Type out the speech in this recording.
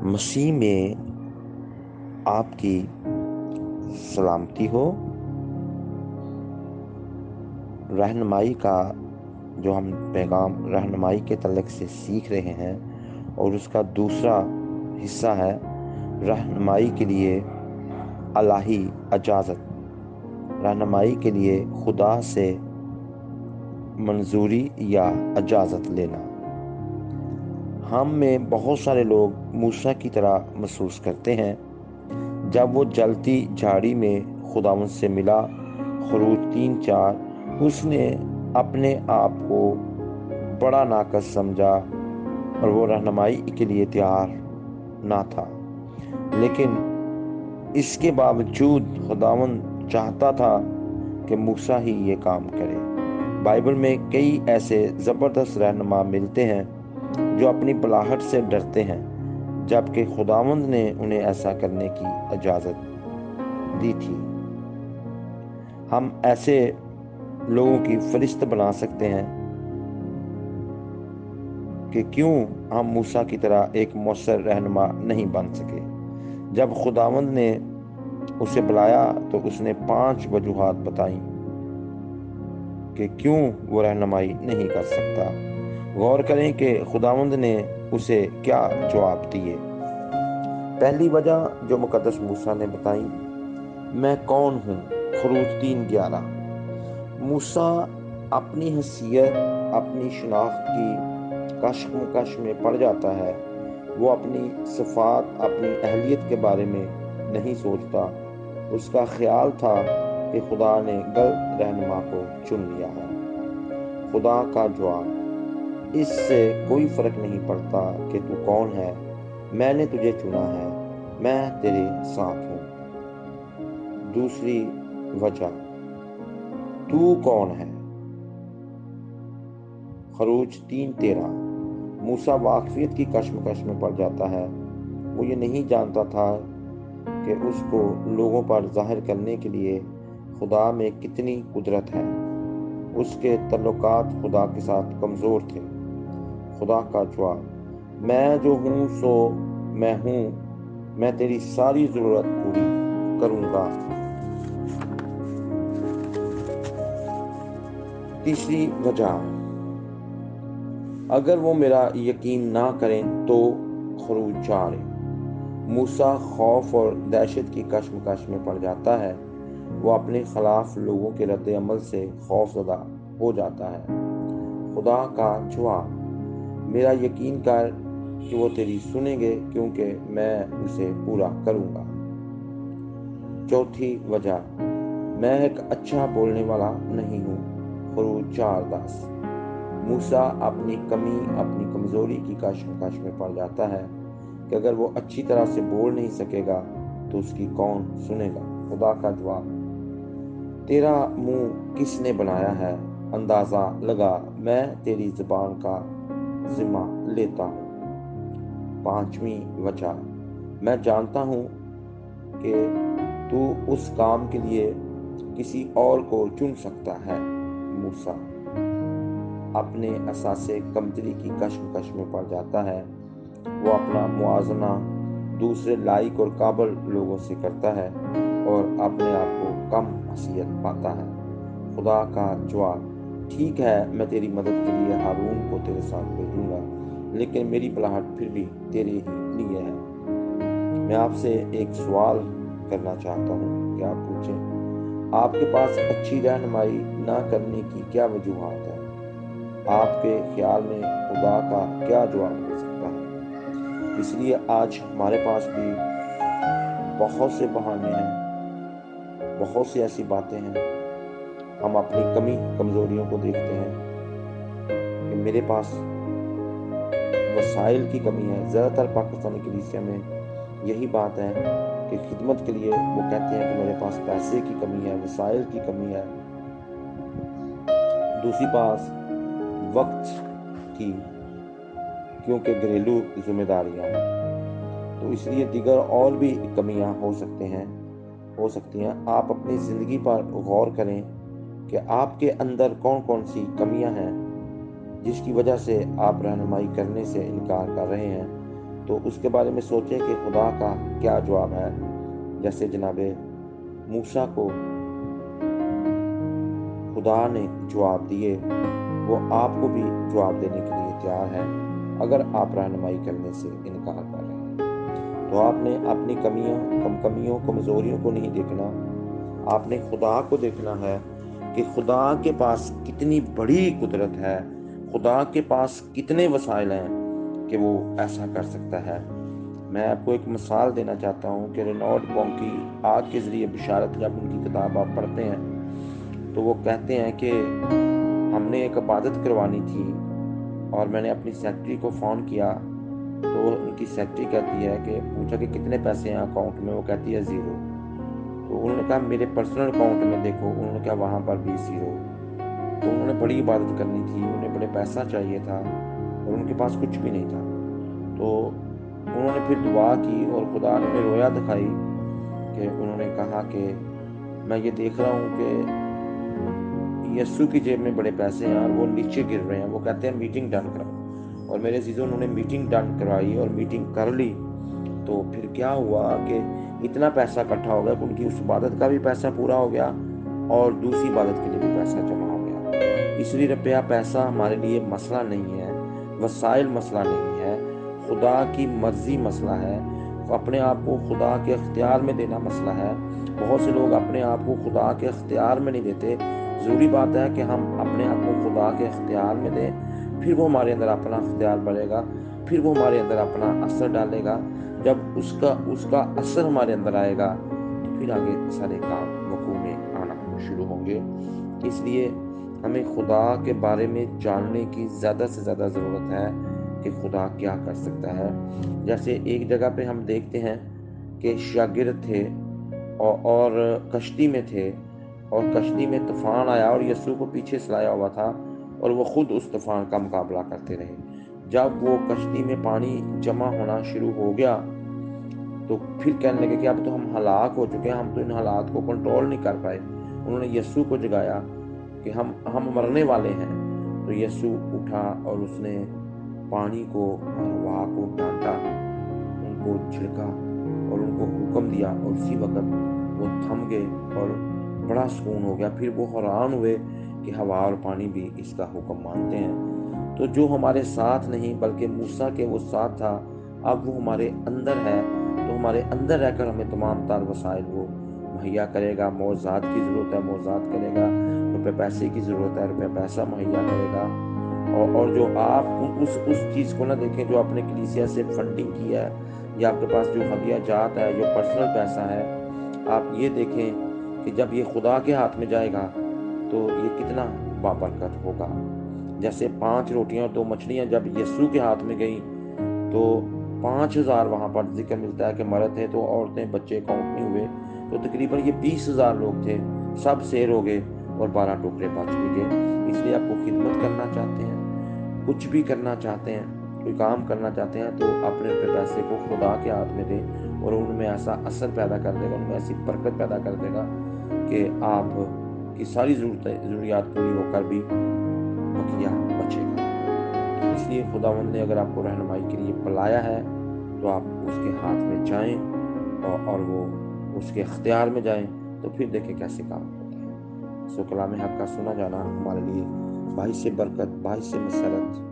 مسیح میں آپ کی سلامتی ہو۔ رہنمائی کا جو ہم پیغام رہنمائی کے تعلق سے سیکھ رہے ہیں، اور اس کا دوسرا حصہ ہے رہنمائی کے لیے الہی اجازت، رہنمائی کے لیے خدا سے منظوری یا اجازت لینا۔ ہم میں بہت سارے لوگ موسیٰ کی طرح محسوس کرتے ہیں جب وہ جلتی جھاڑی میں خداوند سے ملا۔ خروج 3:4 اس نے اپنے آپ کو بڑا ناقص سمجھا اور وہ رہنمائی کے لیے تیار نہ تھا، لیکن اس کے باوجود خداوند چاہتا تھا کہ موسیٰ ہی یہ کام کرے۔ بائبل میں کئی ایسے زبردست رہنما ملتے ہیں جو اپنی بلاہٹ سے ڈرتے ہیں، جبکہ خداوند نے انہیں ایسا کرنے کی اجازت دی تھی۔ ہم ایسے لوگوں کی فہرست بنا سکتے ہیں کہ کیوں ہم موسیٰ کی طرح ایک مؤثر رہنما نہیں بن سکے۔ جب خداوند نے اسے بلایا تو اس نے 5 وجوہات بتائیں کہ کیوں وہ رہنمائی نہیں کر سکتا۔ غور کریں کہ خداوند نے اسے کیا جواب دیے۔ پہلی وجہ جو مقدس موسیٰ نے بتائی، میں کون ہوں۔ خروج 3:11 موسیٰ اپنی حیثیت، اپنی شناخت کی کشمکش میں پڑ جاتا ہے۔ وہ اپنی صفات، اپنی اہلیت کے بارے میں نہیں سوچتا۔ اس کا خیال تھا کہ خدا نے غلط رہنما کو چن لیا ہے۔ خدا کا جواب، اس سے کوئی فرق نہیں پڑتا کہ تو کون ہے، میں نے تجھے چنا ہے، میں تیرے ساتھ ہوں۔ دوسری وجہ، تو کون ہے۔ خروج 3:13 موسیٰ واقفیت کی کشمکش میں پڑ جاتا ہے۔ وہ یہ نہیں جانتا تھا کہ اس کو لوگوں پر ظاہر کرنے کے لیے خدا میں کتنی قدرت ہے۔ اس کے تعلقات خدا کے ساتھ کمزور تھے۔ خدا کا جواب، میں جو ہوں سو میں ہوں، میں تیری ساری ضرورت پوری کروں گا۔ تیسری وجہ، اگر وہ میرا یقین نہ کریں تو۔ خروج 4 موسیٰ خوف اور دہشت کی کشمکش میں پڑ جاتا ہے۔ وہ اپنے خلاف لوگوں کے رد عمل سے خوف زدہ ہو جاتا ہے۔ خدا کا جواب، میرا یقین کر کہ وہ تیری سنیں گے، کیونکہ میں اسے پورا کروں گا۔ چوتھی وجہ، میں ایک اچھا بولنے والا نہیں ہوں۔ خروج 4:10 موسیٰ اپنی کمی، اپنی کمزوری کی کشمکش میں پڑ جاتا ہے کہ اگر وہ اچھی طرح سے بول نہیں سکے گا تو اس کی کون سنے گا۔ خدا کا جواب، تیرا منہ کس نے بنایا ہے، اندازہ لگا، میں تیری زبان کا ذمہ لیتا ہوں۔ پانچویں وجہ، میں جانتا ہوں کہ تو اس کام کے لیے کسی اور کو چن سکتا ہے۔ موسیٰ اپنے اثاثے کمتری کی کشمکش میں پڑ جاتا ہے۔ وہ اپنا موازنہ دوسرے لائق اور قابل لوگوں سے کرتا ہے اور اپنے آپ کو کم حیثیت پاتا ہے۔ خدا کا جواب، ٹھیک ہے، میں تیری مدد کے لیے ہارون کو تیرے ساتھ بھیجوں گا، لیکن میری بلاہٹ پھر بھی تیرے ہی لیے ہے۔ میں آپ سے ایک سوال کرنا چاہتا ہوں کہ آپ پوچھیں، آپ کے پاس اچھی رہنمائی نہ کرنے کی کیا وجوہات ہیں؟ آپ کے خیال میں خدا کا کیا جواب ہو سکتا ہے؟ اس لیے آج ہمارے پاس بھی بہت سے بہانے ہیں، بہت سی ایسی باتیں ہیں۔ ہم اپنی کمی کمزوریوں کو دیکھتے ہیں کہ میرے پاس وسائل کی کمی ہے۔ زیادہ تر پاکستانی کلیسیا میں یہی بات ہے کہ خدمت کے لیے وہ کہتے ہیں کہ میرے پاس پیسے کی کمی ہے، وسائل کی کمی ہے۔ دوسری بات وقت کی، کیونکہ گھریلو ذمہ داریاں ہیں، تو اس لیے دیگر اور بھی کمیاں ہو سکتی ہیں۔ آپ اپنی زندگی پر غور کریں کہ آپ کے اندر کون کون سی کمیاں ہیں جس کی وجہ سے آپ رہنمائی کرنے سے انکار کر رہے ہیں۔ तो उसके बारे में सोचें कि खुदा का क्या जवाब है। जैसे जनाब मूसा को खुदा ने जवाब दिए, वो आपको भी जवाब देने के लिए तैयार है अगर आप रहनुमाई करने से इनकार कर रहे हैं। तो आपने अपनी कमियों कमजोरियों को नहीं देखना, आपने खुदा को देखना है कि खुदा के पास कितनी बड़ी कुदरत है, खुदा के पास कितने वसाइल हैं कि वो ऐसा कर सकता है। मैं आपको एक मिसाल देना चाहता हूँ कि रेनॉल्ड बॉन्की आग के ज़रिए बिशारत, जब उनकी किताब आप पढ़ते हैं तो वो कहते हैं कि हमने एक इबादत करवानी थी और मैंने अपनी सेक्रेटरी को फ़ोन किया, तो उनकी सेक्रेटरी कहती है कि पूछा कि कितने पैसे हैं अकाउंट में, वो कहती है 0। तो उन्होंने कहा मेरे पर्सनल अकाउंट में देखो, उन्होंने कहा वहाँ पर भी 0। तो उन्होंने बड़ी इबादत करनी थी, उन्हें बड़े पैसा चाहिए था और उनके पास कुछ भी नहीं था। तो उन्होंने फिर दुआ की और खुदा ने उन्हें रोया दिखाई कि उन्होंने कहा कि मैं ये देख रहा हूँ कि यस्सु की जेब में बड़े पैसे हैं और वो नीचे गिर रहे हैं। वो कहते हैं मीटिंग डन कराओ, और मेरे अजीजों उन्होंने मीटिंग डन करवाई और मीटिंग कर ली। तो फिर क्या हुआ कि इतना पैसा इकट्ठा हो गया कि उनकी उस इबादत का भी पैसा पूरा हो गया और दूसरी इबादत के लिए भी पैसा जमा हो गया। इसलिए रुपया पैसा हमारे लिए मसला नहीं है, वसाइल मसला नहीं है, खुदा की मर्जी मसला है, अपने आप को खुदा के अख्तियार में देना मसला है। बहुत से लोग अपने आप को खुदा के अख्तियार में नहीं देते। ज़रूरी बात है कि हम अपने आप को खुदा के अख्तियार में दें, फिर वो हमारे अंदर अपना अख्तियार बढ़ेगा, फिर वो हमारे अंदर अपना असर डालेगा। जब उसका असर हमारे अंदर आएगा तो फिर आगे सारे काम वकूअ में आना शुरू होंगे। इसलिए हमें खुदा के बारे में जानने की ज़्यादा से ज़्यादा ज़रूरत है कि खुदा क्या कर सकता है। जैसे एक जगह पे हम देखते हैं कि शागिर्द थे और कश्ती में थे, और कश्ती में तूफान आया और यीशु को पीछे सलाया हुआ था और वो खुद उस तूफान का मुकाबला करते रहे। जब वो कश्ती में पानी जमा होना शुरू हो गया तो फिर कहने लगे कि अब तो हम हलाक हो चुके हैं, हम तो इन हालात को कंट्रोल नहीं कर पाए। उन्होंने यीशु को जगाया कि हम मरने वाले हैं। तो यीशु उठा और उसने पानी को और हवा को डांटा, उनको झिड़का और उनको हुक्म दिया, और उसी वक्त वो थम गए और बड़ा सुकून हो गया। फिर वो हैरान हुए कि हवा और पानी भी इसका हुक्म मानते हैं। तो जो हमारे साथ नहीं बल्कि मूसा के वो साथ था, अब वो हमारे अंदर है, तो हमारे अंदर रहकर हमें तमाम तार वसाइल वो मुहैया करेगा। मौज़ात की ज़रूरत है, मौज़ात करेगा। रुपए पैसे की ज़रूरत है, रुपए पैसा मुहैया करेगा। और जो आप उस चीज़ को ना देखें जो आपने कलीसिया से फंडिंग की है, या आपके पास जो हदिया जात है, जो पर्सनल पैसा है, आप ये देखें कि जब ये खुदा के हाथ में जाएगा तो ये कितना बाबरकत होगा। जैसे 5 रोटियां और 2 मछलियां जब यीशु के हाथ में गई तो 5,000 वहाँ पर जिक्र मिलता है कि मर्द थे, तो औरतें बच्चे काउंट नहीं हुए, तो तकरीबन ये 20,000 लोग थे, सब शेर हो गए और 12 टुकड़े बच भी गए। इसलिए आपको खिदमत करना चाहते हैं, कुछ भी करना चाहते हैं, कोई काम करना चाहते हैं, तो अपने पैसे को खुदा के हाथ में दें और उनमें ऐसा असर पैदा कर देगा, उनमें ऐसी बरकत पैदा कर देगा कि आप की सारी ज़रूरियात पूरी होकर भी बकिया बचेगा। इसलिए खुदावंद ने अगर आपको रहनुमाई के लिए बुलाया है तो आप उसके हाथ में जाएं और वो उसके अख्तियार में जाएं, तो फिर देखें कैसे काम होता है। सो कलाम हक का सुना जाना हमारे लिए बाइस बरकत, बाइस मसरत